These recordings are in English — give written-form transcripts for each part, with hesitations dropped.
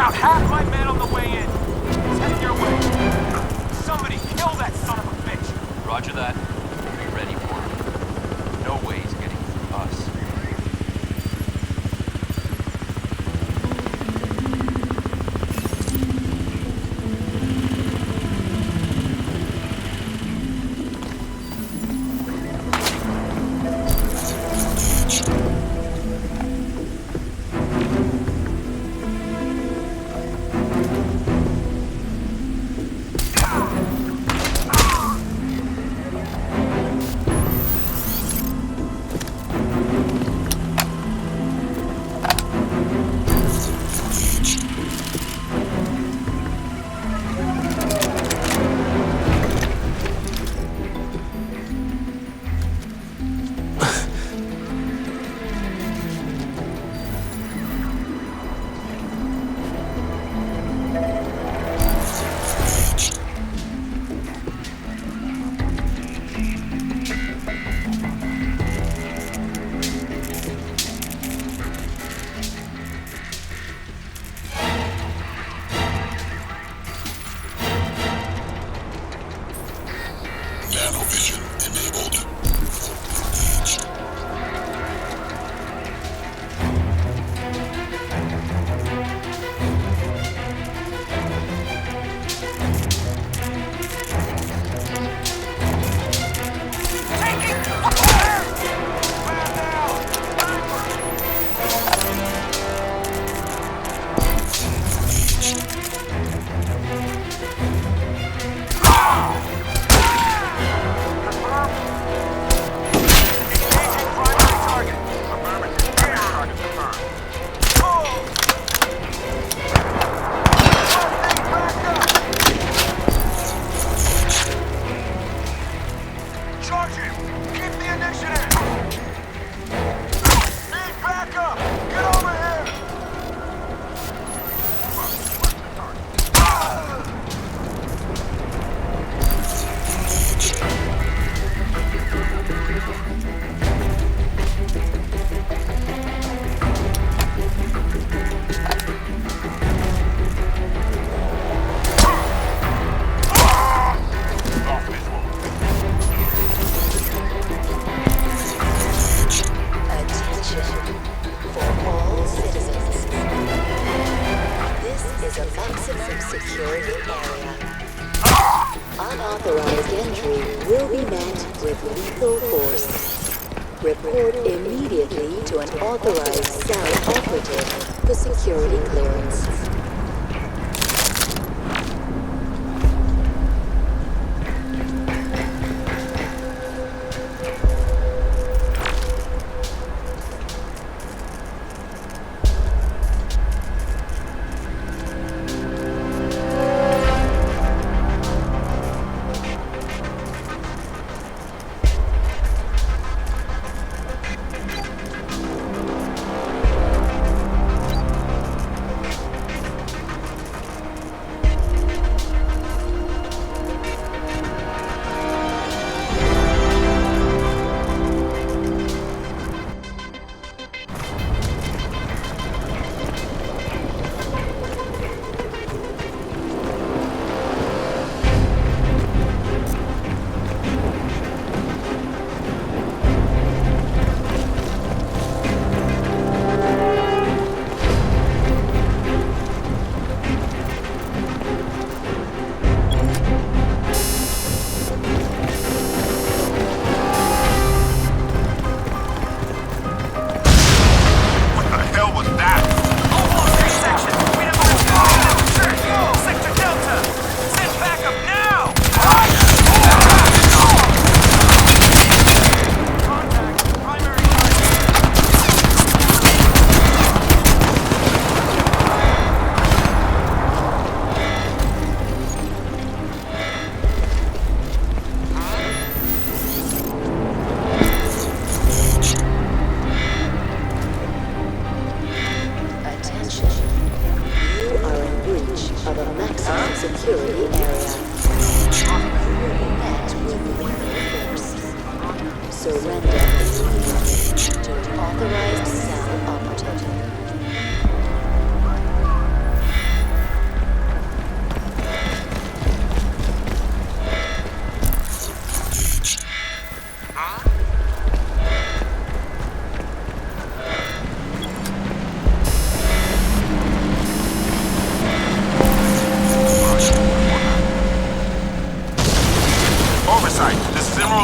out half my men on the way in. It's heading your way. Somebody kill that son of a bitch. Roger that. Be ready for him. No way he's getting through us. Report immediately to an authorized cell operative for security clearance.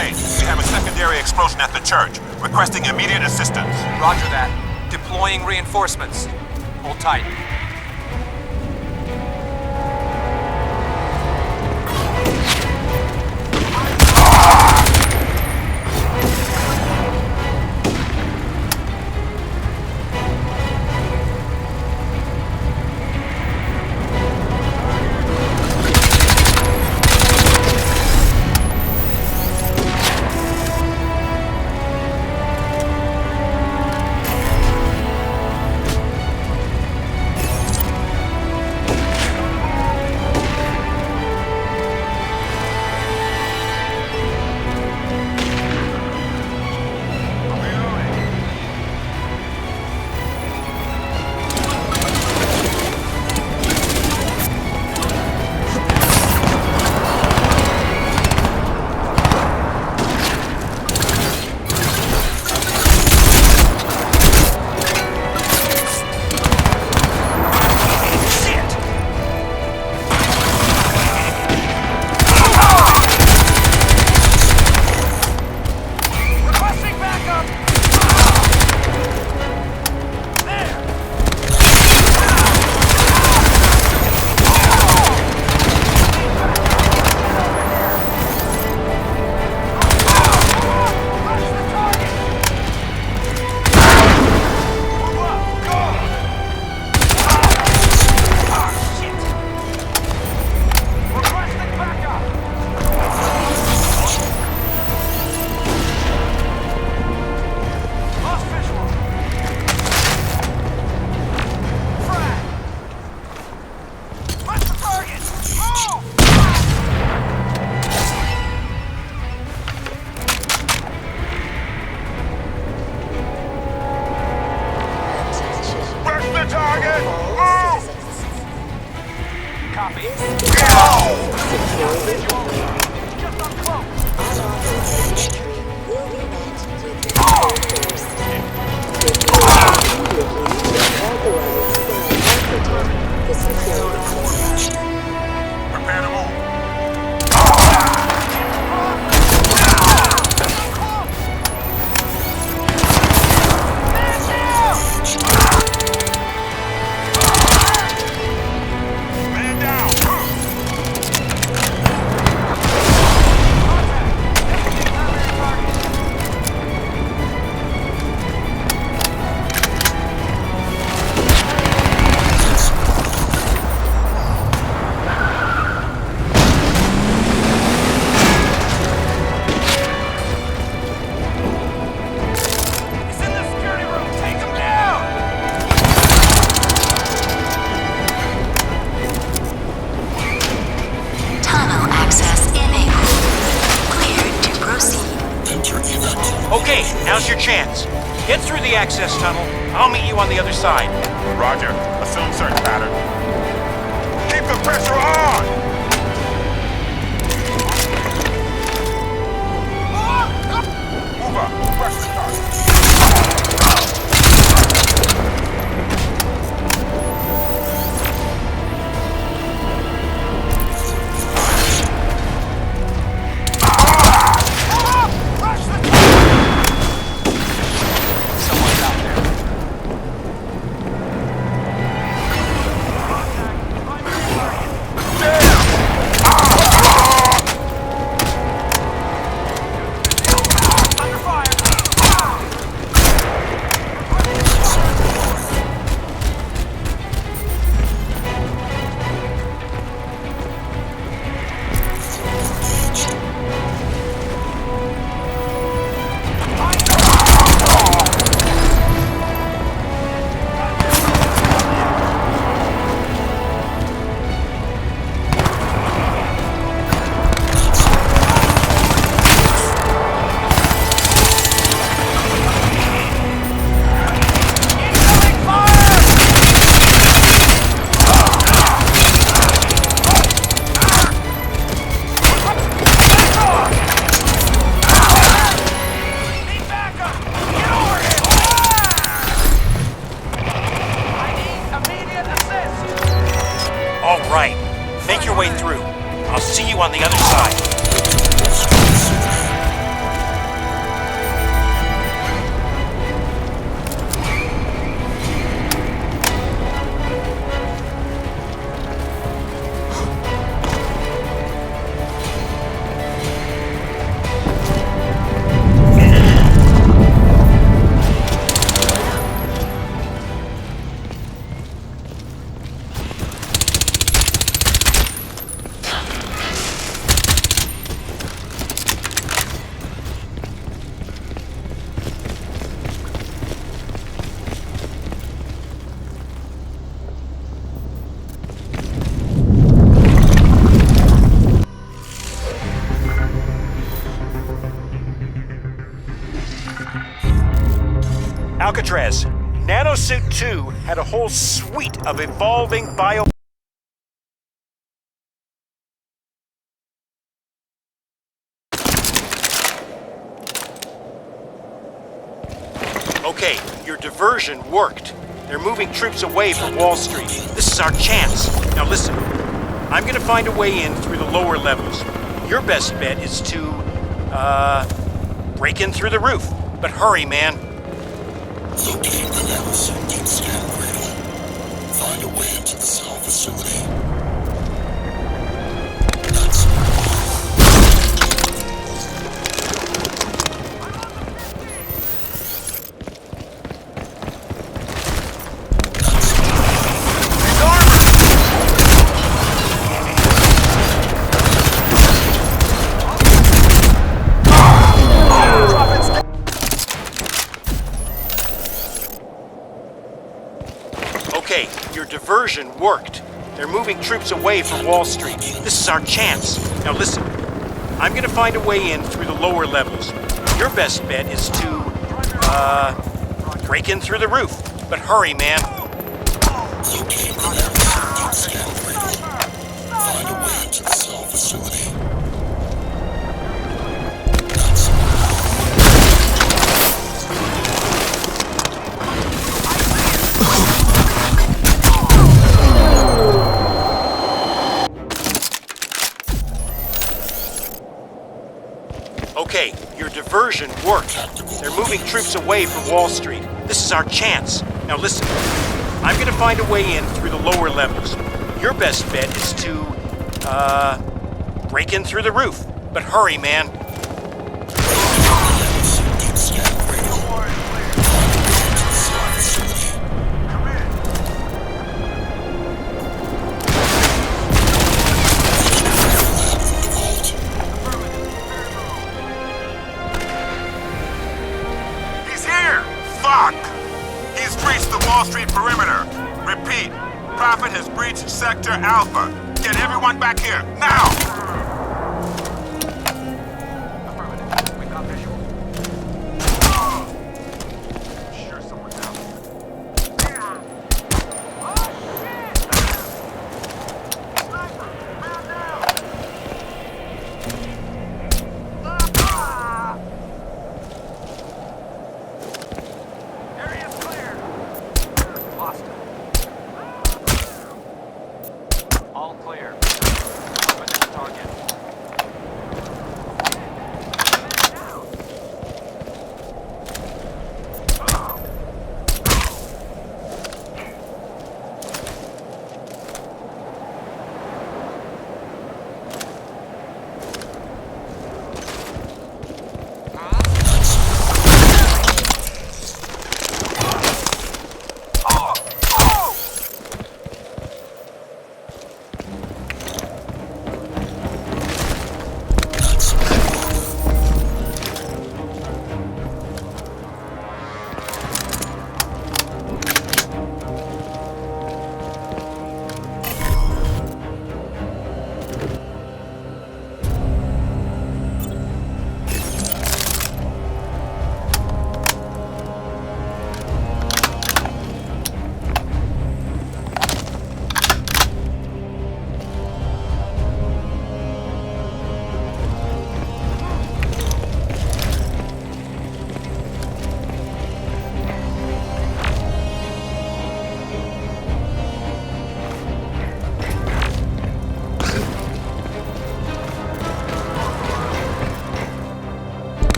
Lane. We have a secondary explosion at the church. Requesting immediate assistance. Roger that. Deploying reinforcements. Hold tight. Prepare to move. Man down. He's in the security room. Take him down. Tunnel access enabled. Cleared to proceed. Okay, now's your chance. Get through the access tunnel. I'll meet you on the other side. Roger. Assume search pattern. Keep the pressure on! Move up. Press the target. Someone's out there. Damn! Alcatraz, Nanosuit 2 had a whole suite of evolving bio... Okay, your diversion worked. They're moving troops away from Wall Street. This is our chance. Now listen, I'm gonna find a way in through the lower levels. Your best bet is to, break in through the roof. But hurry, man. Locate the nanosuit deep scan cradle. Find a way into the cell facility. That's Okay, your diversion worked. They're moving troops away from Wall Street. This is our chance. Now listen, I'm gonna find a way in through the lower levels. Your best bet is to, break in through the roof. But hurry, man. locate the nanosuit deep scan cradle. Find a way into the cell facility. That's Okay, your diversion worked. They're moving troops away from Wall Street. This is our chance. Now listen, I'm gonna find a way in through the lower levels. Your best bet is to, break in through the roof. But hurry, man. nanosuit deep scan cradle. Find a way into the cell facility. He's here! Fuck! He's breached the Wall Street perimeter. Repeat, Prophet has breached Sector Alpha. Get everyone back here, now! Affirmative. We got visual. Sure someone's out there. Oh, shit! Sniper! Man down! Ah! Area's clear. Lost him. All clear. Affirmative target.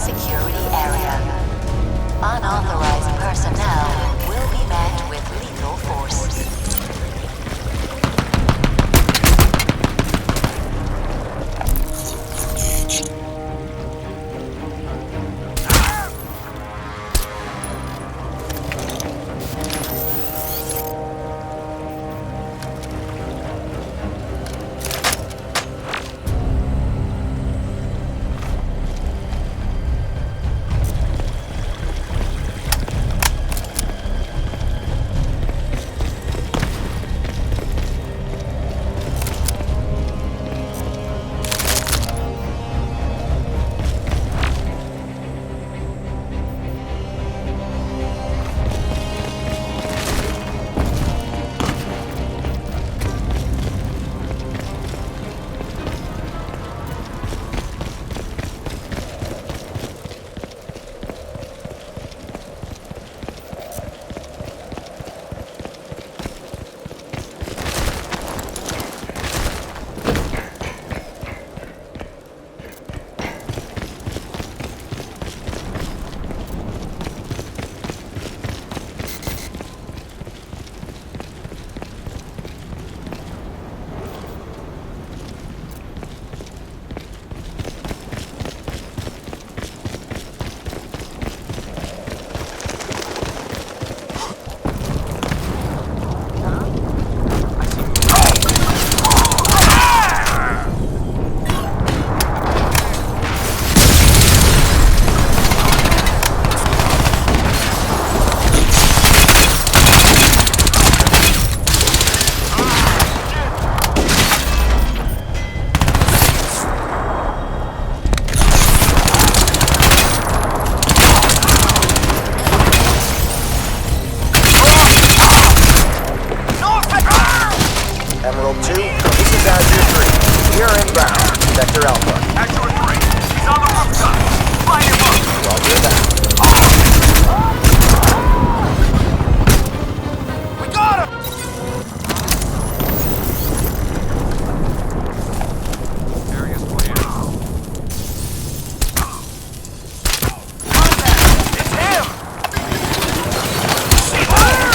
security area. Unauthorized personnel will be met with lethal force. Emerald 2, this is Azure 3. We are inbound. Sector Alpha. Azure 3, he's on the rooftop. Light him up. Roger that. We got him! Area's clear. Contact! It's him! Fire!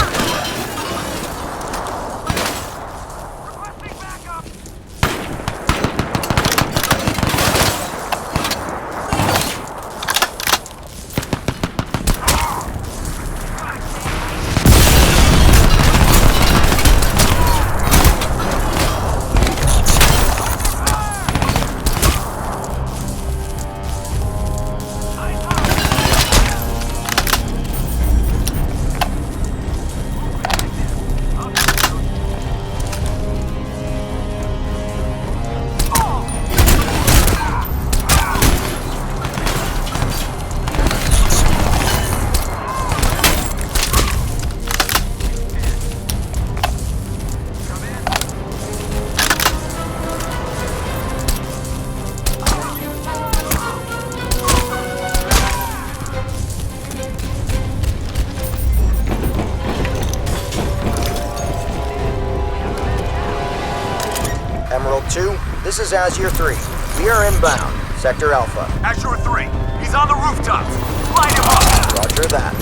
Requesting backup! Emerald 2, this is Azure 3. We are inbound. Sector Alpha. Azure 3, he's on the rooftops. Light him up! Roger that.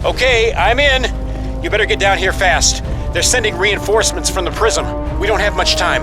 Okay, I'm in. You better get down here fast. They're sending reinforcements from the prism. We don't have much time.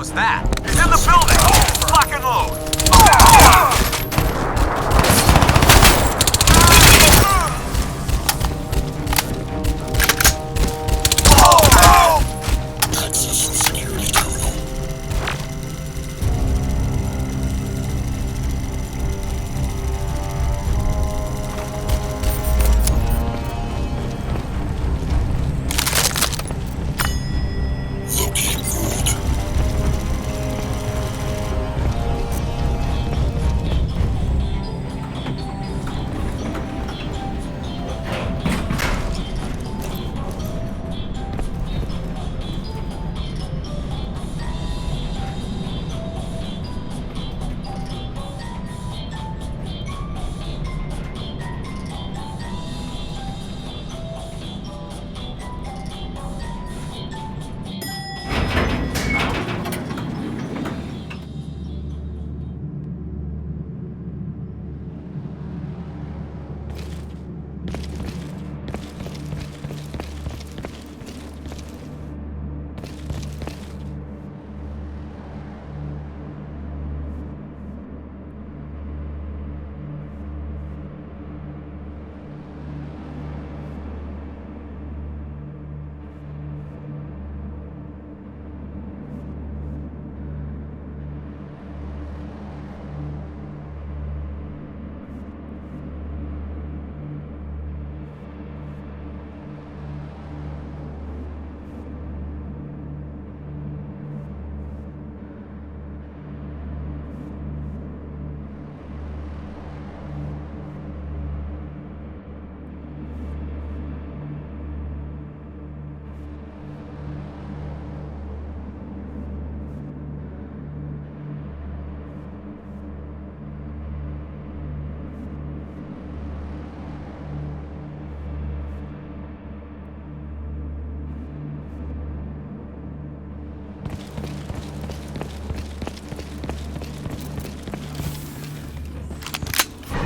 was that? He's in the building! Lock and load! Access the security terminal. Locate Gould.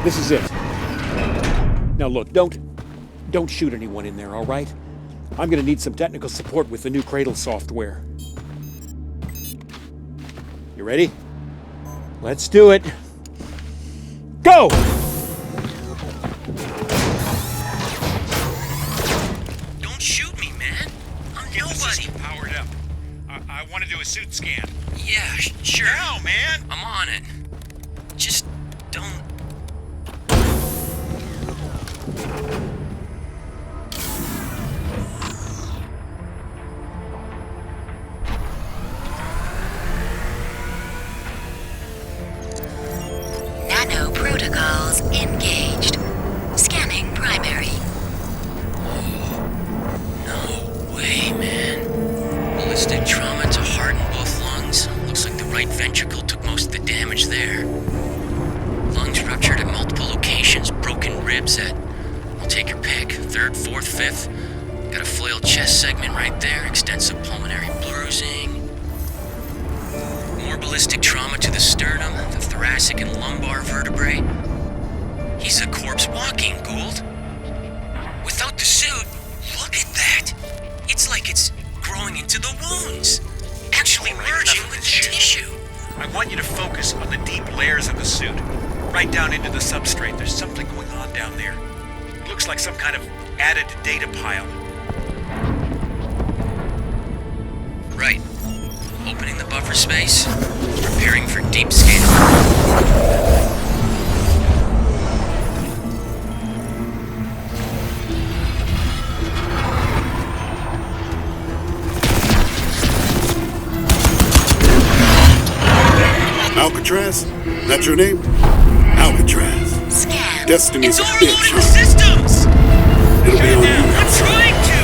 This is it. Now look, don't shoot anyone in there, all right? I'm gonna need some technical support with the new Cradle software. You ready? Let's do it. Go! Don't shoot me, man. I'm nobody. Powered up. I want to do a suit scan. Yeah, sure. Now, man! I'm on it. Just don't... Nano protocols engaged. Scanning primary. No way, man. Ballistic trauma to heart and both lungs. Looks like the right ventricle took most of the damage there. Lungs ruptured at multiple locations, broken ribs at... I'll take your pick. 3rd, 4th, 5th. Got a flailed chest segment right there, extensive pulmonary bruising. More ballistic trauma to the sternum, the thoracic and lumbar vertebrae. He's a corpse walking, Gould. Without the suit, look at that. It's like it's growing into the wounds. Actually merging with the tissue. I want you to focus on the deep layers of the suit. Right down into the substrate. There's something going on down there. It looks like some kind of added data pile. Right. Opening the buffer space. Preparing for deep scan. Alcatraz? That your name? Alcatraz. Scan. Destiny's It's a bitch, overloading the huh? systems! It'll be on you I'm now. trying to!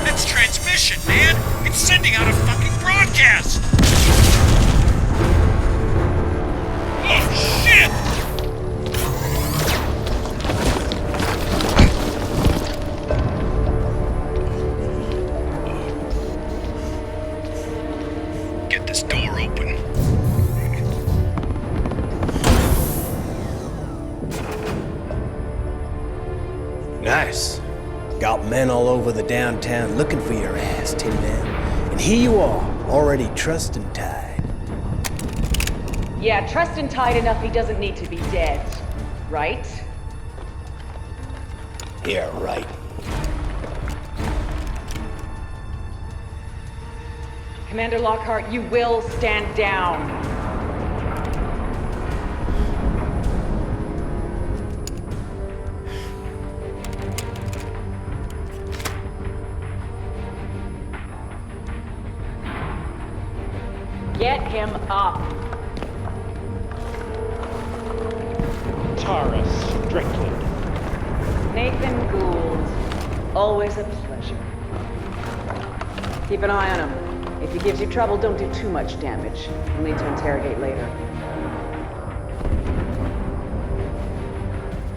That's transmission, man! It's sending out a fucking broadcast! Oh, shit! Get this door open. Nice. Got men all over the downtown looking for your ass, Tin Man. And here you are, Already trusting tied. Yeah, trust and tied enough he doesn't need to be dead. Right? Yeah, right. Commander Lockhart, you will stand down. Get him up. Tara Strickland. Nathan Gould. Always a pleasure. Keep an eye on him. If he gives you trouble, don't do too much damage. We'll need to interrogate later.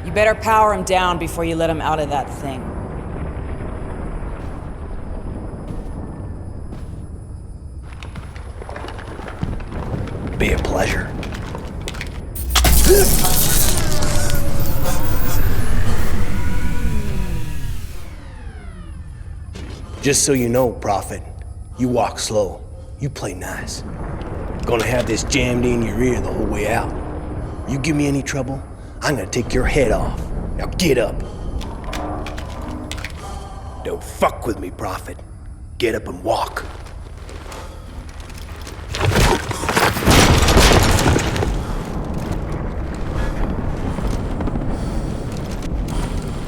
You better power him down before you let him out of that thing. Be a pleasure. Just so you know, Prophet, you walk slow. You play nice. Gonna have this jammed in your ear the whole way out. You give me any trouble, I'm gonna take your head off. Now get up. Don't fuck with me, Prophet. Get up and walk.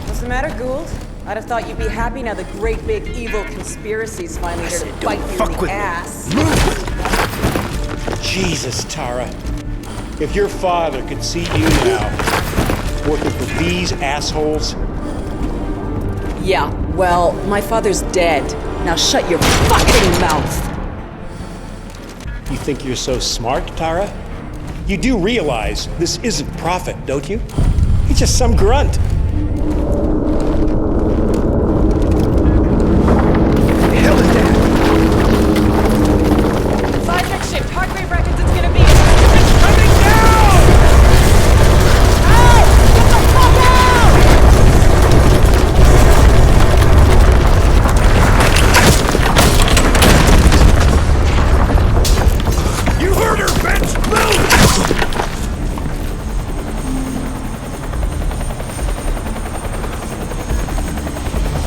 What's the matter, Gould? I'd have thought you'd be happy now the great big evil conspiracy's finally here to bite you in the ass. Jesus, Tara. If your father could see you now, working for these assholes. Yeah, well, my father's dead. Now shut your fucking mouth! You think you're so smart, Tara? You do realize this isn't Prophet, don't you? He's just some grunt.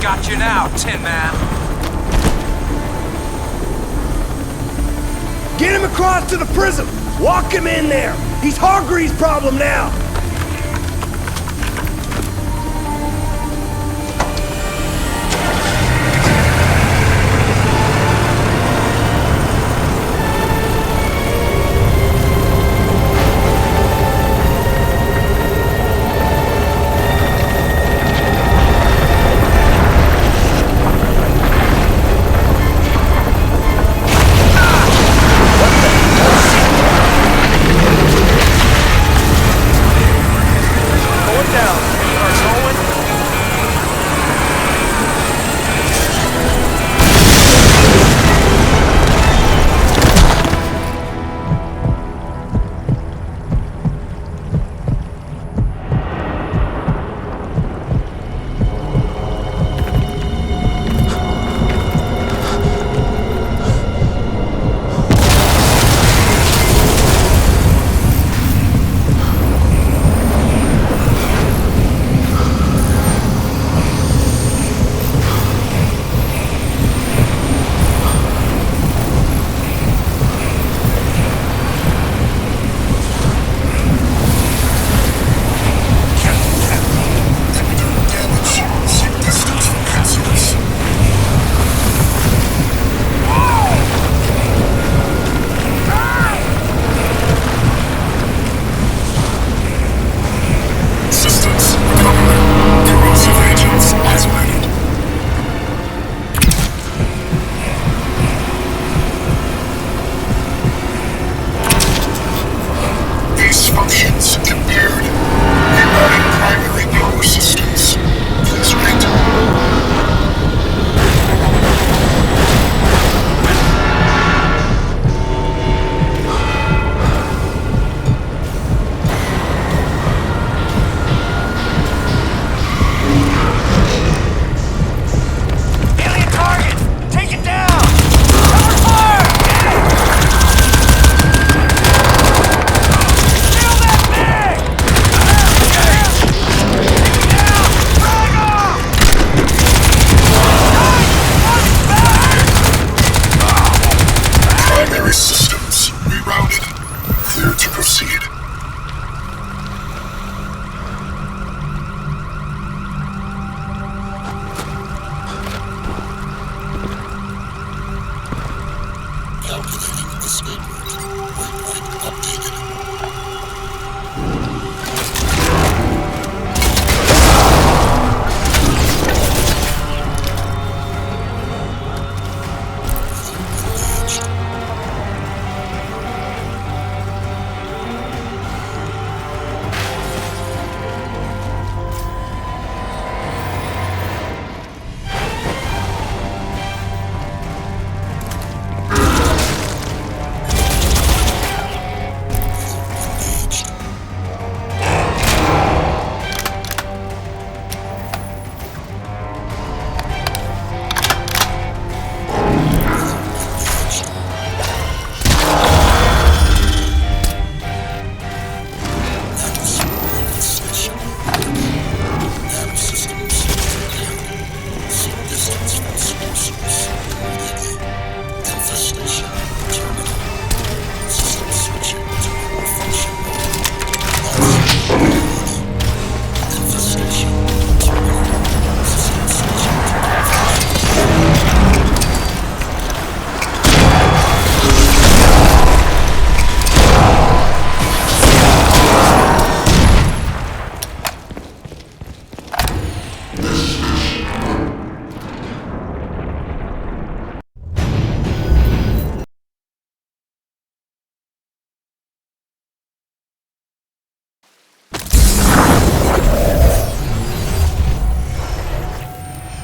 Got you now, Tin Man. Get him across to the prism! Walk him in there! He's Hargreaves' problem now!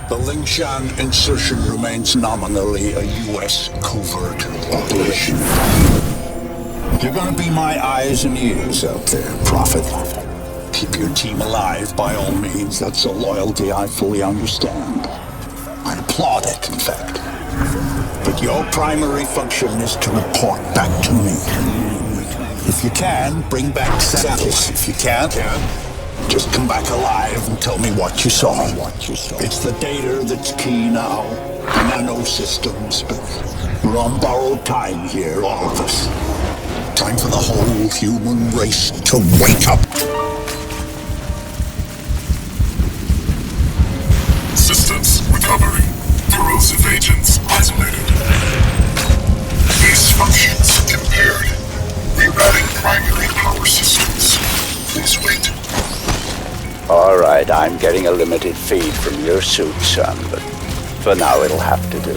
The Lingshan insertion remains nominally a U.S. covert operation. You're gonna be my eyes and ears out there, Prophet. Keep your team alive by all means. That's a loyalty I fully understand. I applaud it, in fact. But your primary function is to report back to me. If you can, bring back samples. If you can't, just come back alive and tell me what you saw. It's the data that's key now. Nano systems, but we're on borrowed time here, all of us. Time for the whole human race to wake up. Systems recovering. Corrosive agents isolated. Base functions impaired. Rerouting primary power systems. Please wait. Alright, I'm getting a limited feed from your suit, son, but for now it'll have to do.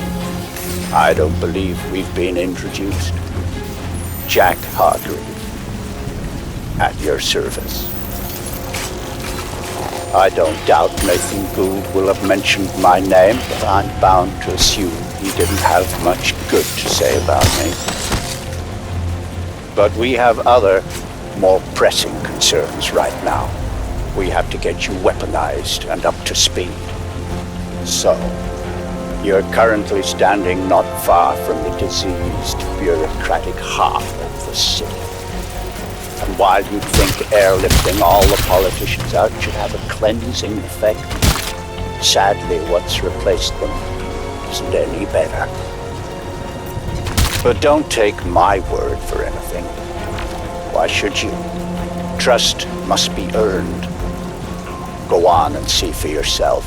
I don't believe we've been introduced. Jack Hargreave, at your service. I don't doubt Nathan Gould will have mentioned my name, but I'm bound to assume he didn't have much good to say about me. But we have other, more pressing concerns right now. We have to get you weaponized and up to speed. So, you're currently standing not far from the diseased, bureaucratic heart of the city. And while you'd think airlifting all the politicians out should have a cleansing effect, sadly what's replaced them isn't any better. But don't take my word for anything. Why should you? Trust must be earned. Go on and see for yourself.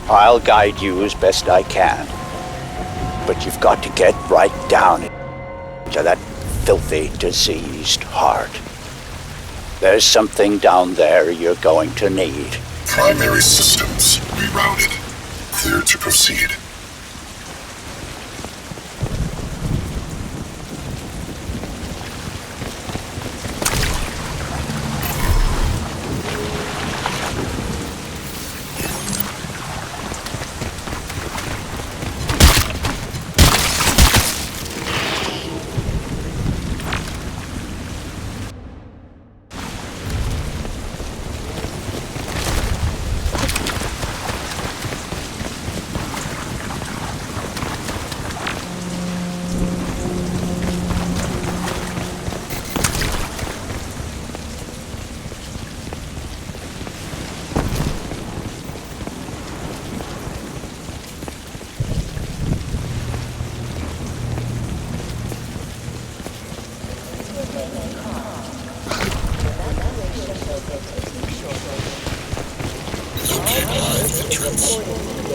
I'll guide you as best I can. But you've got to get right down into that filthy, diseased heart. There's something down there you're going to need. Primary systems rerouted. Clear to proceed.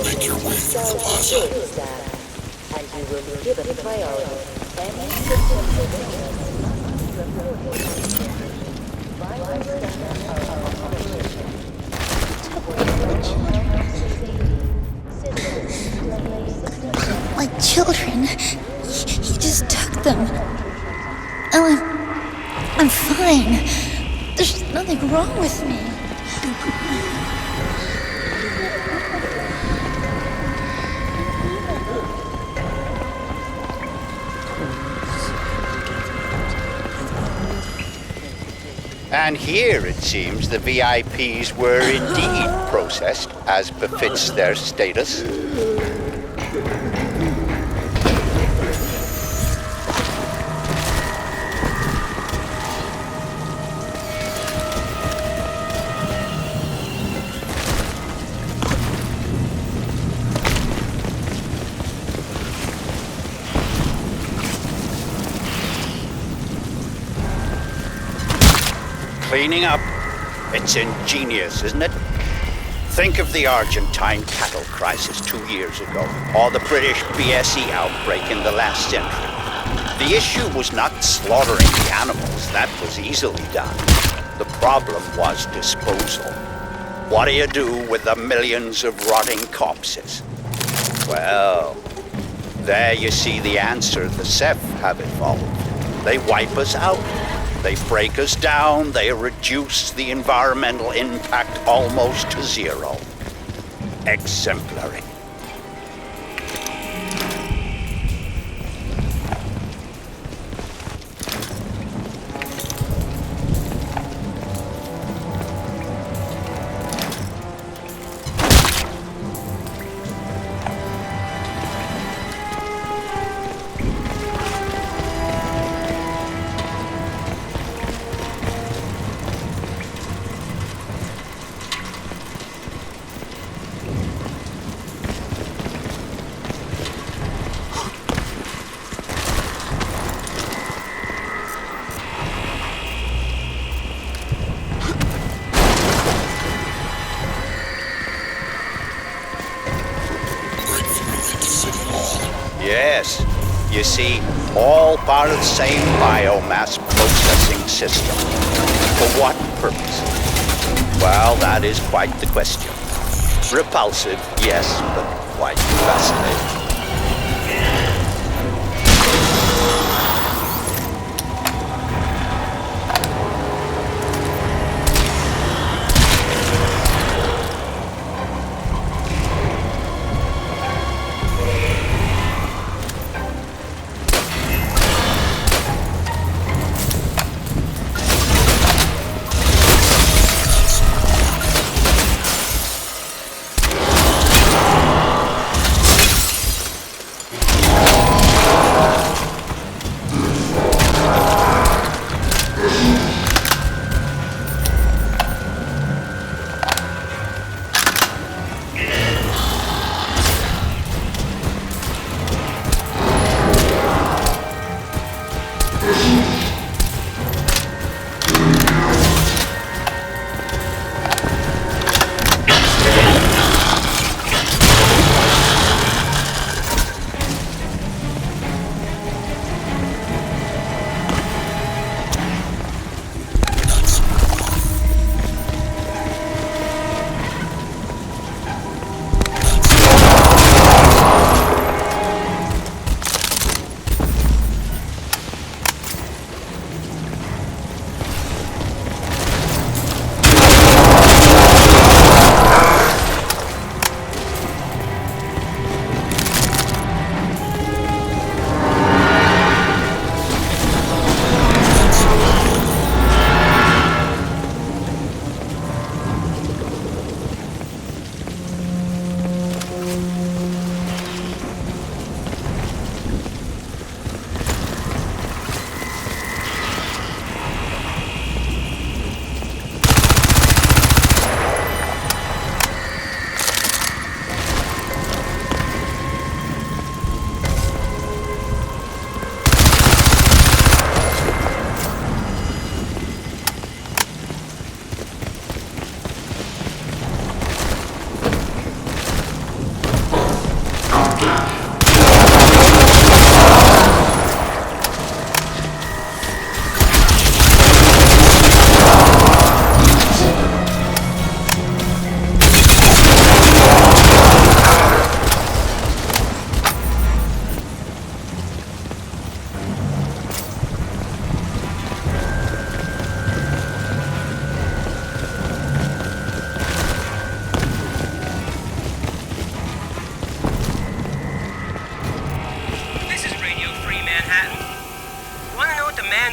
Make your way through the plaza. And you will be given priority. Any system My children. He just took them. I'm fine. There's nothing wrong with me. And here, it seems, the VIPs were indeed processed as befits their status. Cleaning up. It's ingenious, isn't it? Think of the Argentine cattle crisis 2 years ago, or the British BSE outbreak in the last century. The issue was not slaughtering the animals. That was easily done. The problem was disposal. What do you do with the millions of rotting corpses? Well, there you see the answer the Ceph have evolved. They wipe us out. They break us down, they reduce the environmental impact almost to zero. exemplary. Yes. You see, all part of the same biomass processing system. For what purpose? Well, that is quite the question. Repulsive, yes, but quite fascinating.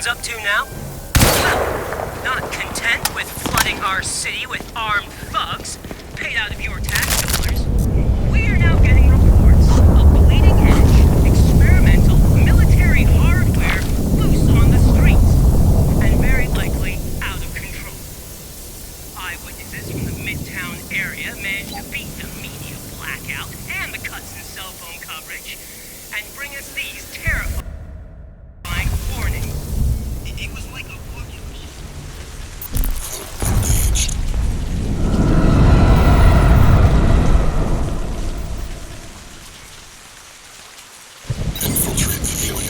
Up to now? Well, not content with flooding our city with armed thugs paid out of your tax dollars, we are now getting reports of bleeding-edge, experimental military hardware loose on the streets, and very likely out of control. Eyewitnesses from the Midtown area managed to beat the media blackout and the cuts in cell phone coverage, and bring us these terrifying warnings. It was like a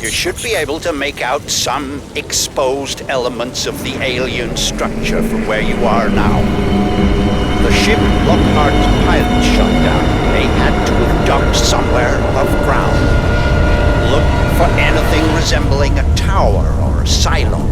You should be able to make out some exposed elements of the alien structure from where you are now. The ship Lockhart's pilot shot down may had to have docked somewhere above ground. Look for anything resembling a tower or a silo.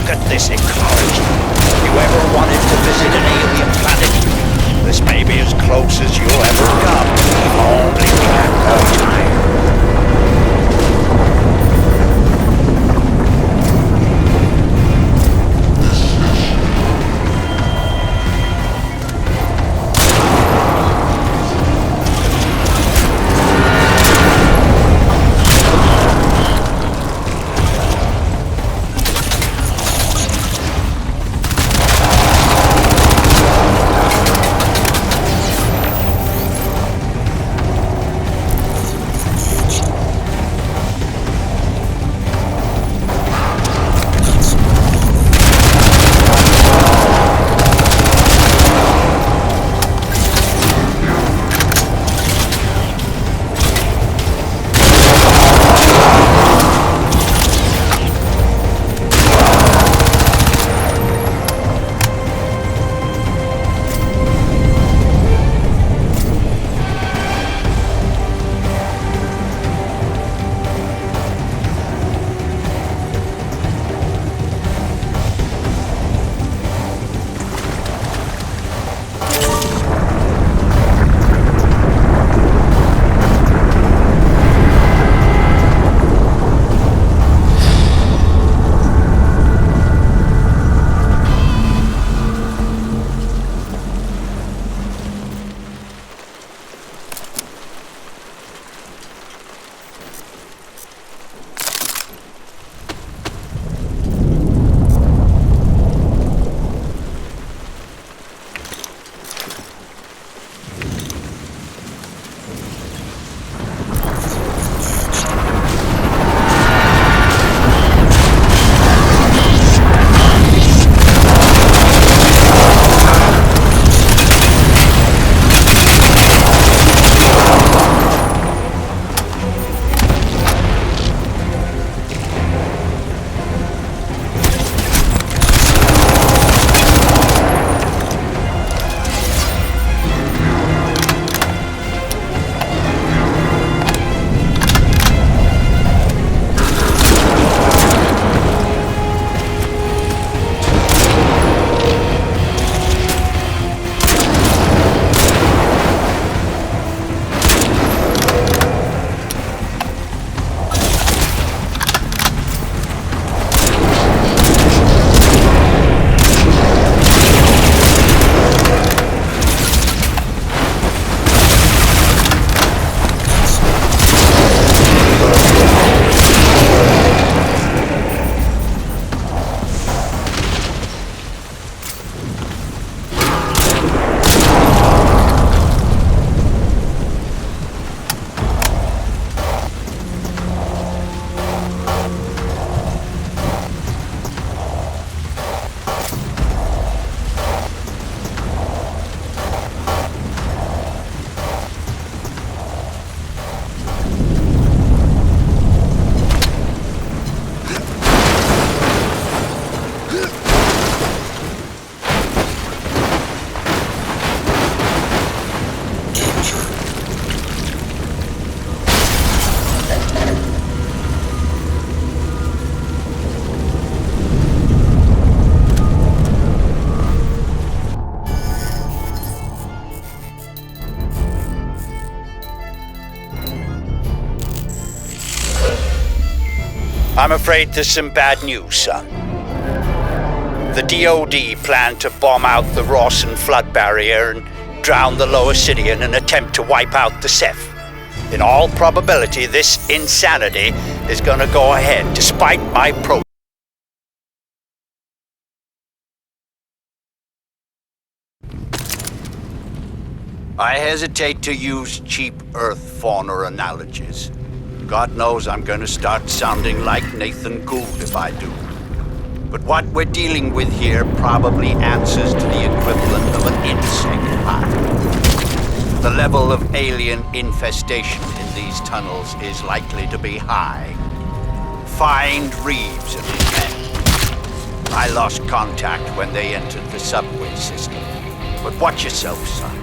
Look at this ecology. You ever wanted to visit an alien planet? This may be as close as you'll ever come. Only we have no time. I'm afraid there's some bad news, son. The DoD plan to bomb out the Rawson flood barrier and drown the lower city in an attempt to wipe out the Ceph. In all probability, this insanity is gonna go ahead, despite my protest. I hesitate to use cheap Earth fauna analogies. God knows I'm gonna start sounding like Nathan Gould if I do. But what we're dealing with here probably answers to the equivalent of an insect hive. The level of alien infestation in these tunnels is likely to be high. Find Reeves and his men. I lost contact when they entered the subway system. But watch yourself, son.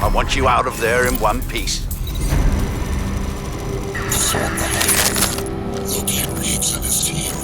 I want you out of there in one piece. Locate Reeves and his team.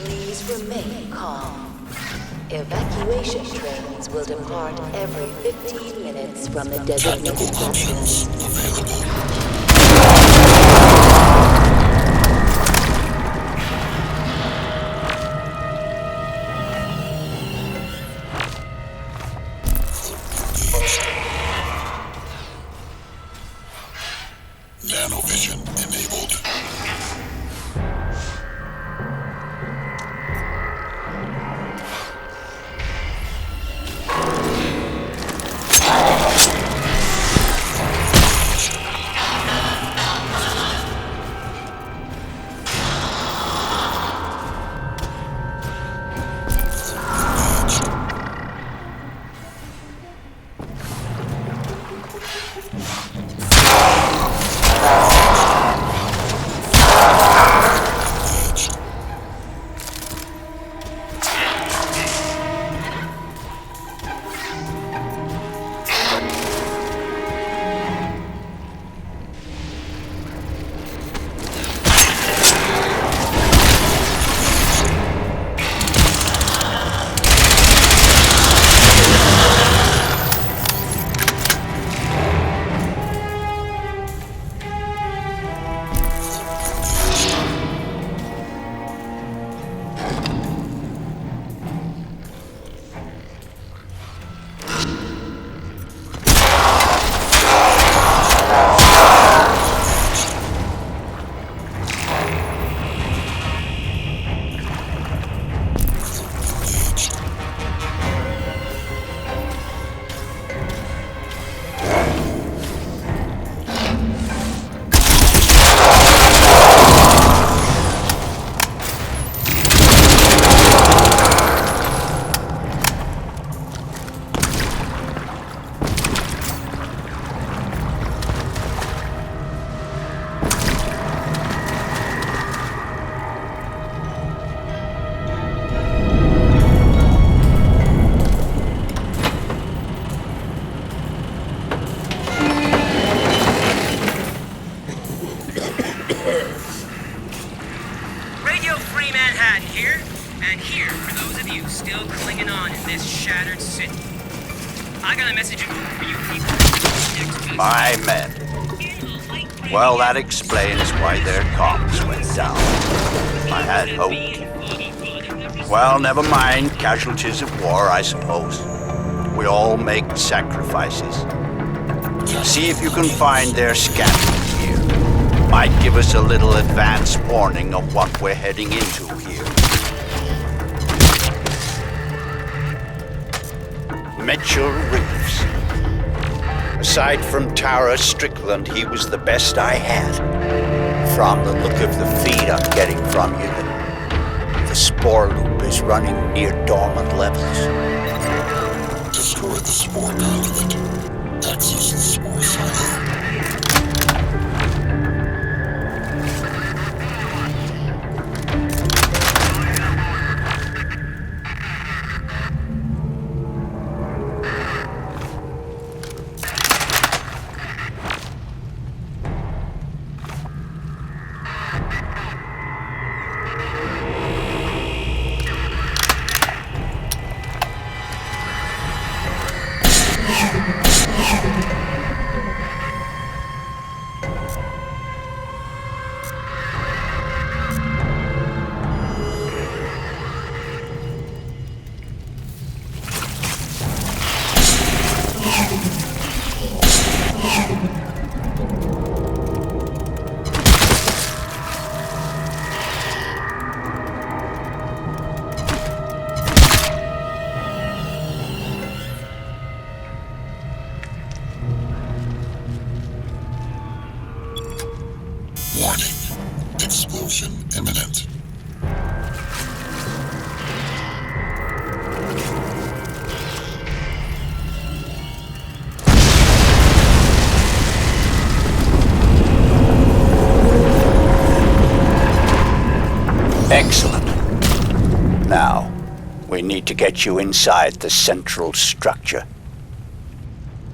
Please remain calm. Evacuation trains will depart every 15 minutes from the designated platforms. Nanovision enabled. Radio Free Manhattan here, and here for those of you still clinging on in this shattered city. I got a message for you people. My men. Well, that explains why their comms went down. I had hoped. Well, never mind. Casualties of war, I suppose. We all make sacrifices. See if you can find their scanning gear. Might give us a little advance warning of what we're heading into here. Mitchell Reeves. Aside from Tara Strickland, he was the best I had. From the look of the feed I'm getting from you, the spore loop is running near dormant levels. Destroy the spore conduit. Access the spore silo. Explosion imminent. Excellent. Now, we need to get you inside the central structure.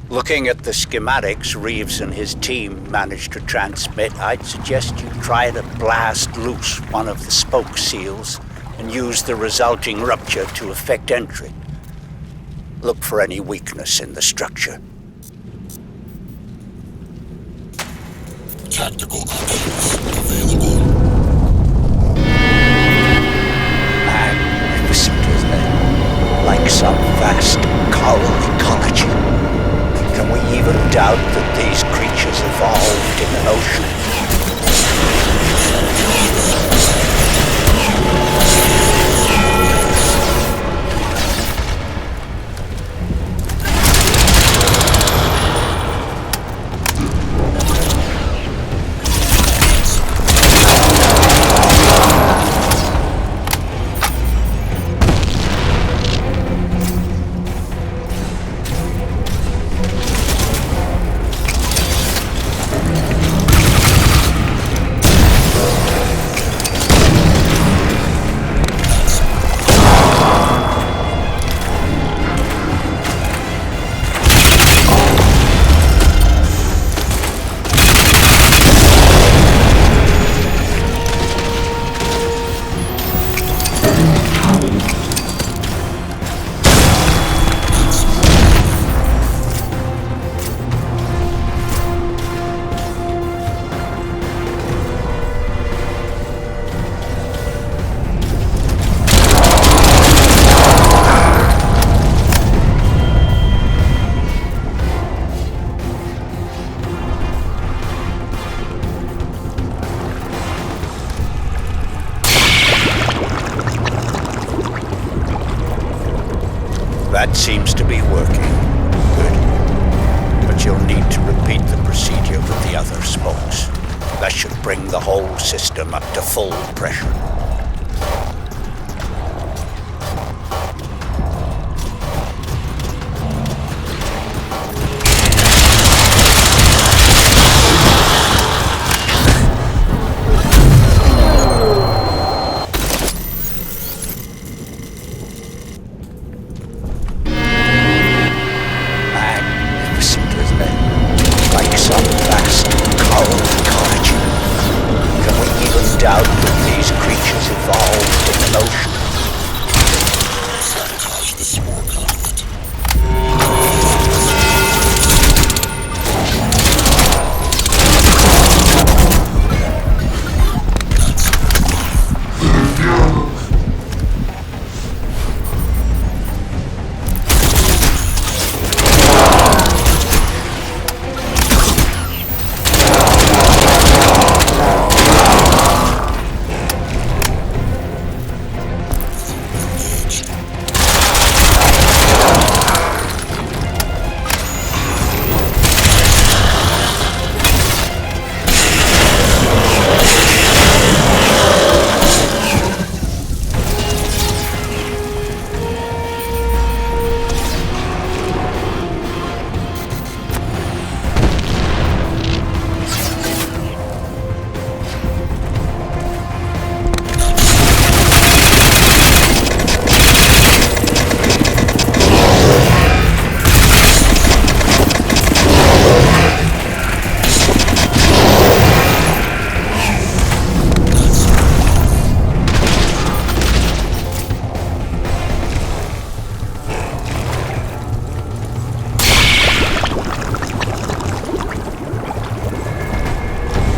Looking at the schematics Reeves and his team managed to transmit, I'd suggest you try to blast loose one of the spoke seals and use the resulting rupture to effect entry. Look for any weakness in the structure. Tactical options available. Magnificent, isn't it? Like some vast coral ecology. Can we even doubt that these creatures evolved in an ocean? That seems to be working. Good. But you'll need to repeat the procedure with the other spokes. That should bring the whole system up to full pressure. Doubt that these creatures evolved in an ocean. Sabotage the spore conduit.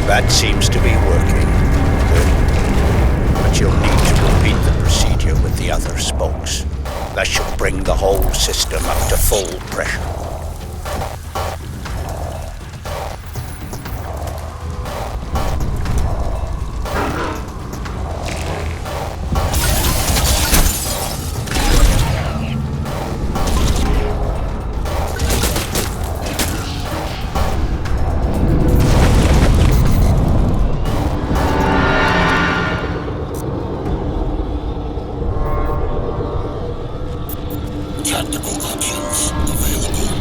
That seems to be working. Good. But you'll need to repeat the procedure with the other spokes. That should bring the whole system up to full pressure. Tactical options available.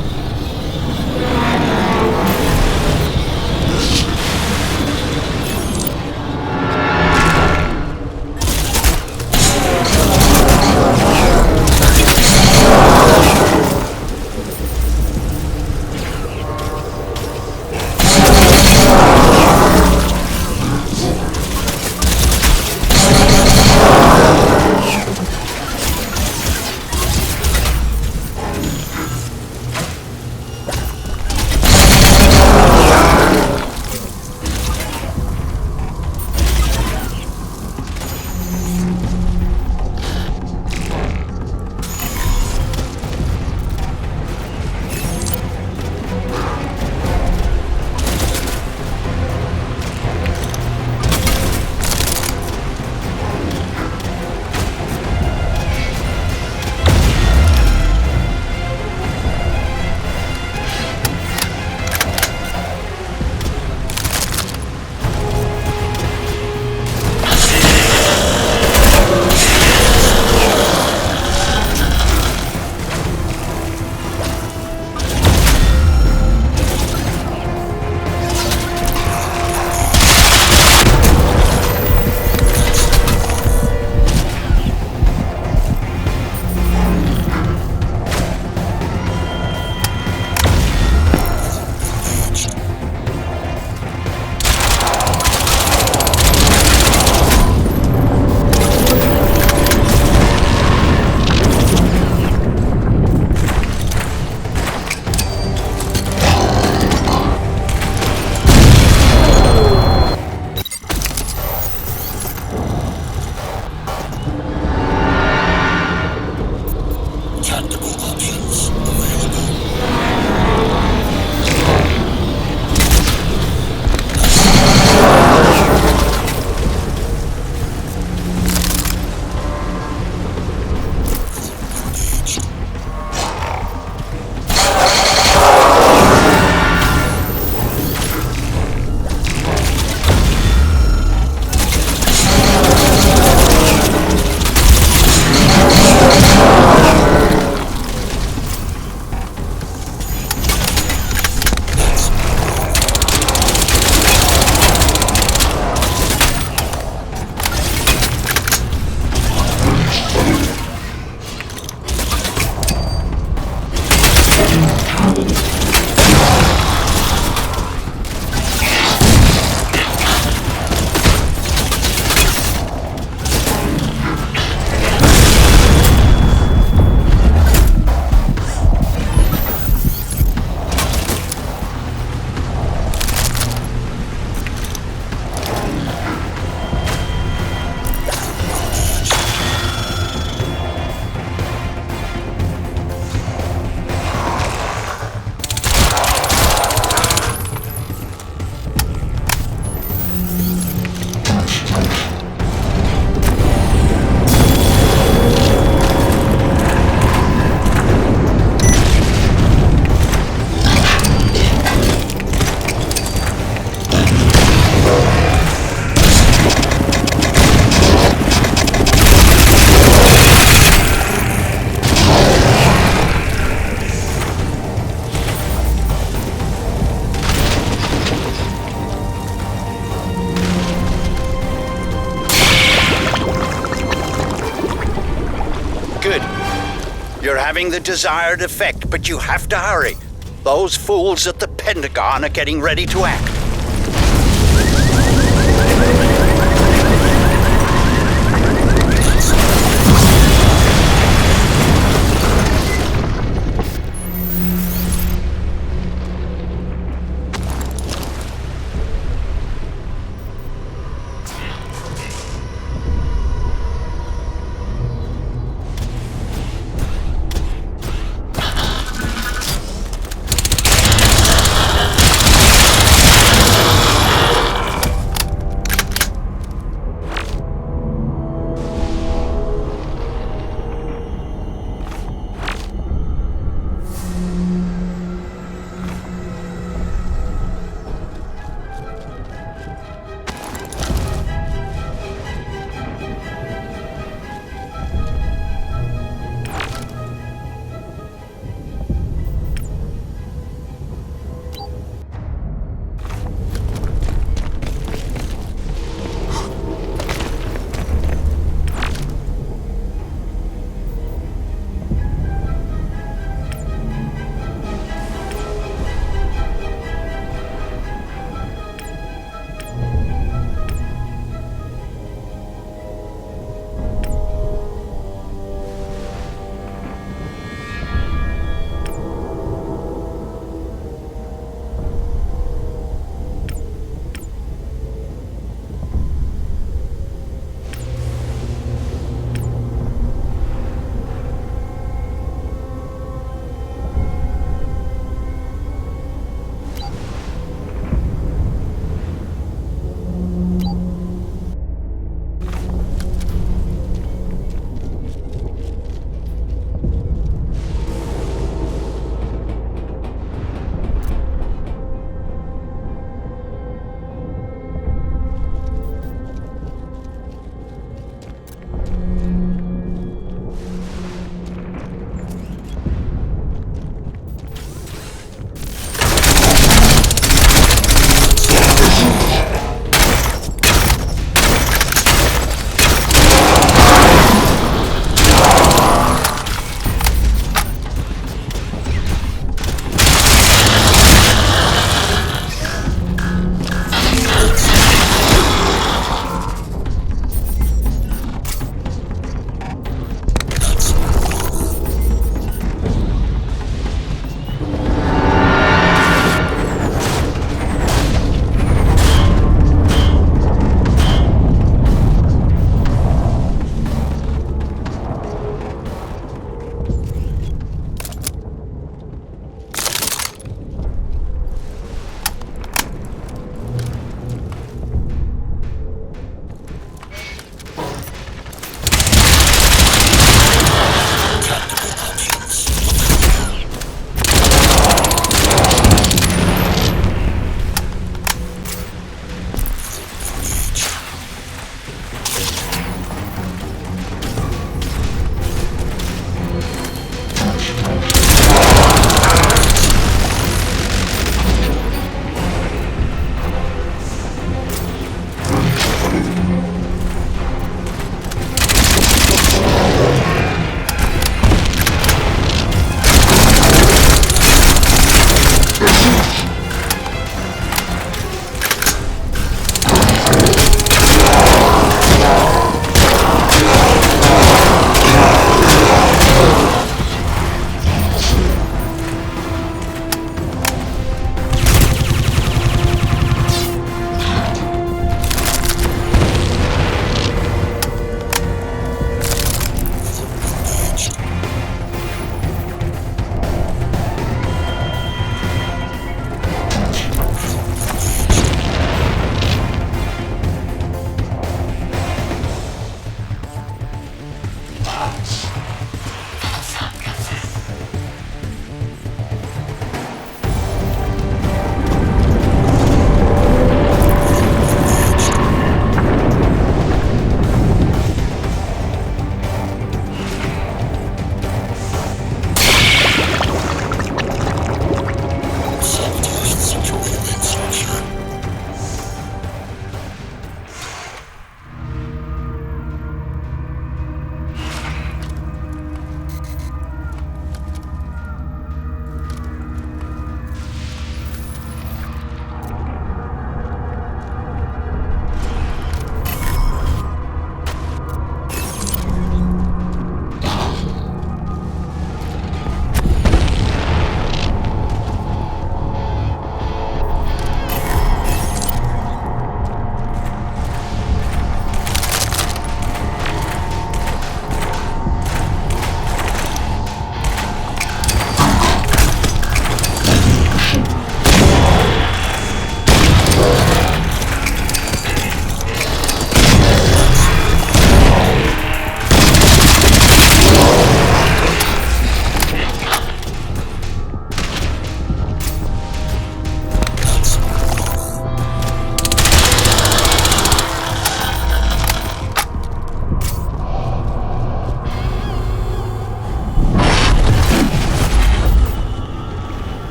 You're having the desired effect, but you have to hurry. Those fools at the Pentagon are getting ready to act.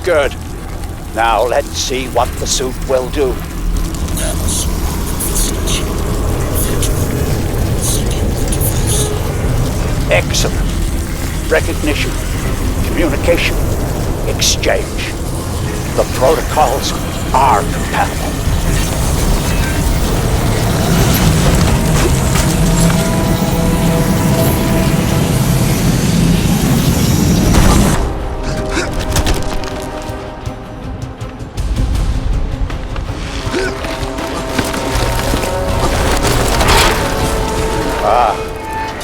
Good. Now let's see what the suit will do. Excellent. Recognition, communication, exchange. The protocols are compatible.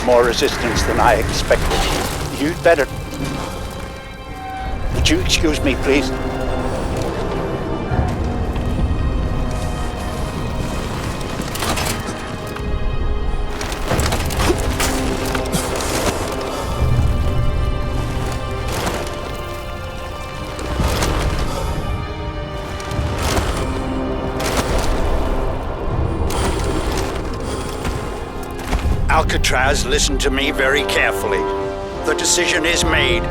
More resistance than I expected. You'd better... Would you excuse me, please? Alcatraz, listen to me very carefully. The decision is made.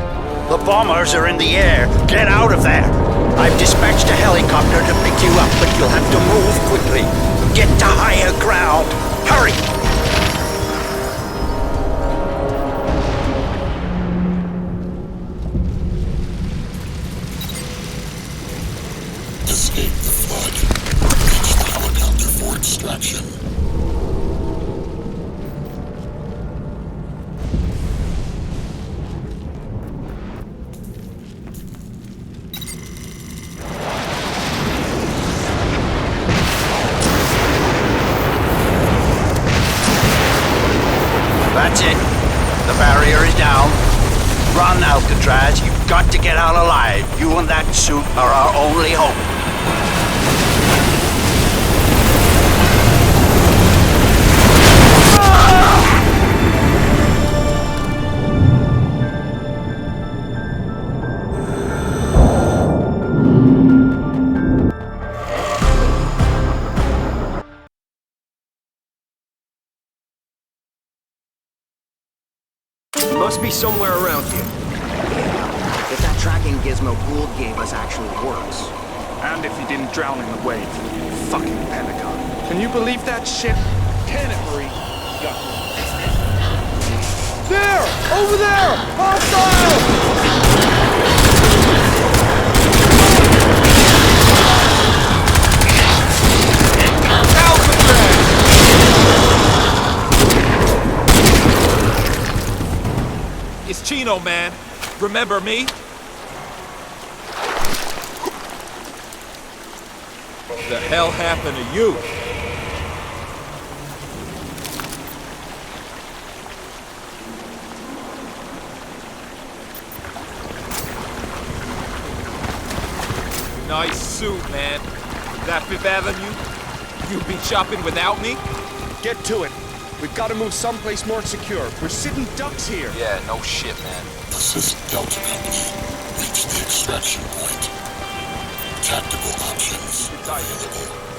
The bombers are in the air. Get out of there. I've dispatched a helicopter to pick you up, but you'll have to move quickly. Get to higher ground. Hurry! Escape the flood. Reach the helicopter for extraction. That's it. The barrier is down. Run, Alcatraz. You've got to get out alive. You and that suit are our only hope. Must be somewhere around here. If that tracking gizmo Gould gave us actually works. And if he didn't drown in the wave. Fucking Pentagon. Can you believe that shit? Can it, Marie? Got it. There! Over there! Hostile! It's Chino, man. Remember me? The hell happened to you? Nice suit, man. That Fifth Avenue? You be shopping without me? Get to it. We've got to move someplace more secure. We're sitting ducks here. Yeah, no shit, man. This is Delta Company. Reach the extraction point. Tactical options available.